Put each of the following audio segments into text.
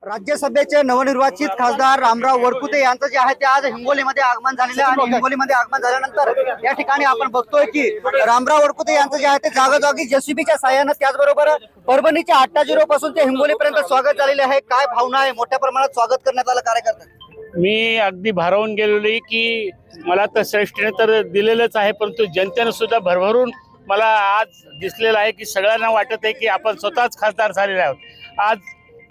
राज्यसभेचे नवनिर्वाचित खासदार रामराव वरकुते यांचं जे आहे ते आज हिंगोलीमध्ये आगमन झालेलं आहे आणि हिंगोलीमध्ये आगमन झाल्यानंतर या ठिकाणी आपण बघतोय की रामराव वरकुते यांचं जे आहे ते जागोजागी जेसीबीच्या साह्यानं त्याचबरोबर परभणीच्या 8-0 पासून ते हिंगोलीपर्यंत स्वागत झालेले आहे। काय भावना आहे? मोठ्या प्रमाणात स्वागत करण्यात आलं कार्यकर्त्यांचं। मी अगदी भारावून गेलेलो की मला तर श्रेष्ठीने तर दिलेलंच आहे, परंतु जनतेने सुद्धा भरभरून मला आज दिसलेलं आहे की सगळ्यांना वाटत आहे की आपण स्वतःच खासदार झालेले आहोत। आज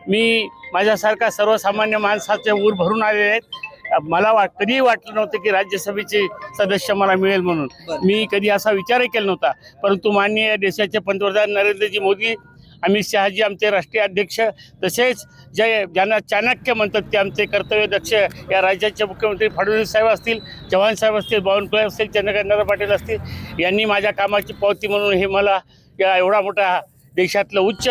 मी माझ्यासारखा सर्वसामान्य माणसाचे ऊर भरून आलेले आहेत। मला कधीही वाटलं नव्हतं की राज्यसभेचे सदस्य मला मिळेल म्हणून। मी कधी असा विचारही केला नव्हता, परंतु माननीय देशाचे पंतप्रधान नरेंद्रजी मोदी, अमित शहाजी आमचे राष्ट्रीय अध्यक्ष, तसेच ज्यांना चाणक्य म्हणतात ते आमचे कर्तव्यदक्ष या राज्याचे मुख्यमंत्री फडणवीस साहेब असतील, चव्हाण साहेब असतील, बावनकुळे असतील, चंद्रकांत पाटील असतील, यांनी माझ्या कामाची पावती म्हणून हे मला या एवढा मोठा देशातलं उच्च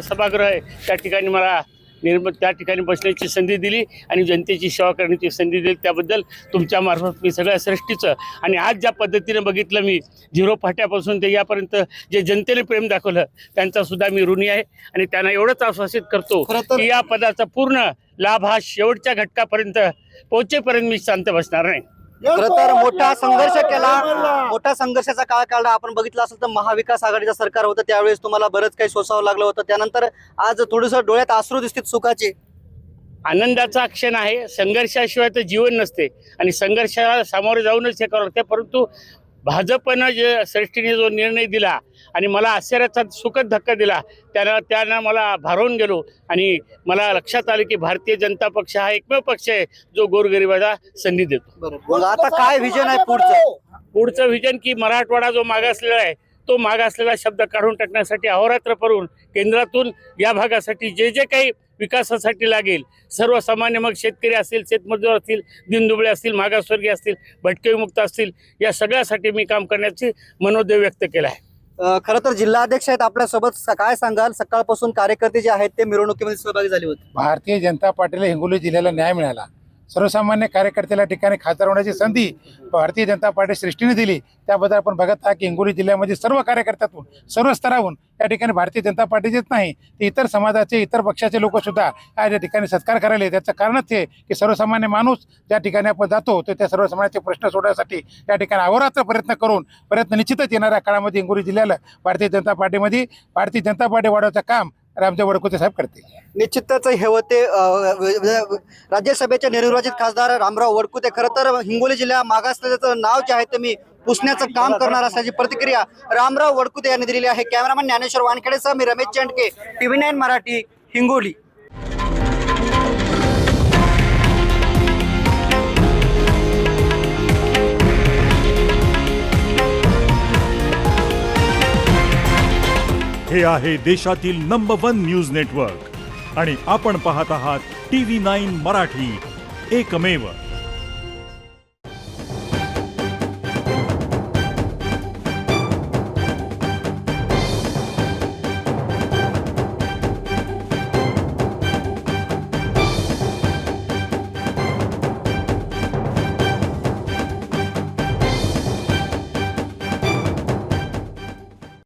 सभागृह आहे त्या ठिकाणी मला त्या ठिकाणी बसण्याची संधी दिली आणि जनतेची सेवा करण्याची संधी दिली। त्याबद्दल तुमच्या मार्फत मी सगळ्या सृष्टीचं आणि आज ज्या पद्धतीने बघितलं मी झिरो फाट्यापासून ते यापर्यंत जे जनतेने प्रेम दाखवलं त्यांचा सुद्धा मी ऋणी आहे आणि त्यांना एवढंच आश्वासित करतो की या पदाचा पूर्ण लाभ हा शेवटच्या घटकापर्यंत पोहोचेपर्यंत मी शांत बसणार नाही। खरं तर मोठा संघर्ष केला, मोठा संघर्षाचा काळ काढला। आपण बघितलं असेल तर महाविकास आघाडीचं सरकार होतं त्यावेळेस तुम्हाला बरंच काही सोसावं लागलं होतं, त्यानंतर आज थोडंसं डोळ्यात अश्रू दिसतात सुखाचे। आनंदाचा क्षण आहे। संघर्षाशिवाय तर जीवन नसते आणि संघर्षाला सामोरे जाऊनच हे करावं लागते, परंतु भाजपनं जे श्रेष्ठीने जो निर्णय दिला आणि मला आश्चर्याचा सुखद धक्का दिला त्यानं मला भारावून गेलो आणि मला लक्षात आलं की भारतीय जनता पक्ष हा एकमेव पक्ष आहे जो गोरगरिबाला संधी देतो। मग आता काय विजन आहे पुढचं विजन की मराठवाडा जो मागासलेला आहे तो मागासलेला शब्द काढून टाकण्यासाठी अहोरात्र करून केंद्रातून या भागासाठी जे जे काही विकासासाठी लागेल सर्वसामान्य, मग शेतकरी असतील, शेतमजूर असतील, दिनदुबळे असतील, मागासवर्गीय असतील, भटके विमुक्त असतील, या सगळ्यासाठी मी काम करण्याची मनोदय व्यक्त केला आहे। खरं तर जिल्हाध्यक्ष आहेत आपल्यासोबत, काय सांगाल? सकाळपासून कार्यकर्ते जे आहेत ते मिरवणुकीमध्ये सहभागी झाले होते। भारतीय जनता पार्टीला हिंगोली जिल्ह्याला न्याय मिळाला। सर्वसामान्य कार्यकर्त्याला ठिकाणी खासदार होण्याची संधी भारतीय जनता पार्टी सृष्टीने दिली। त्याबद्दल आपण बघत आहात की हिंगोली जिल्ह्यामध्ये सर्व कार्यकर्त्यातून, सर्व स्तरावरून या ठिकाणी भारतीय जनता पार्टीचेच नाही तर इतर समाजाचे, इतर पक्षाचे लोक सुद्धा या ठिकाणी सत्कार करायला येतात। त्याचं कारणच हे की सर्वसामान्य माणूस ज्या ठिकाणी आपण जातो तर त्या सर्वसामान्याचे प्रश्न सोडवण्यासाठी या ठिकाणी अहोरात्र प्रयत्न निश्चितच येणाऱ्या काळामध्ये हिंगोली जिल्ह्याला भारतीय जनता पार्टी वाढवण्याचं काम रामराव वरकुते साहेब करतील। निश्चितच हे होते राज्यसभेचे नवनिर्वाचित खासदार रामराव वरकुते। खरं तर हिंगोली जिल्हा मागासलेल्याचं नाव जे आहे ते मी पुसण्याचं काम करणार असल्याची प्रतिक्रिया रामराव वरकुते यांनी दिलेली आहे। कॅमेरामॅन ज्ञानेश्वर वानखेडेसह मी रमेश चंडके, TV9 मराठी, हिंगोली। हे आहे देशातील नंबर 1 न्यूज नेटवर्क आणि आपण पाहत आहात TV9 मराठी, एकमेव।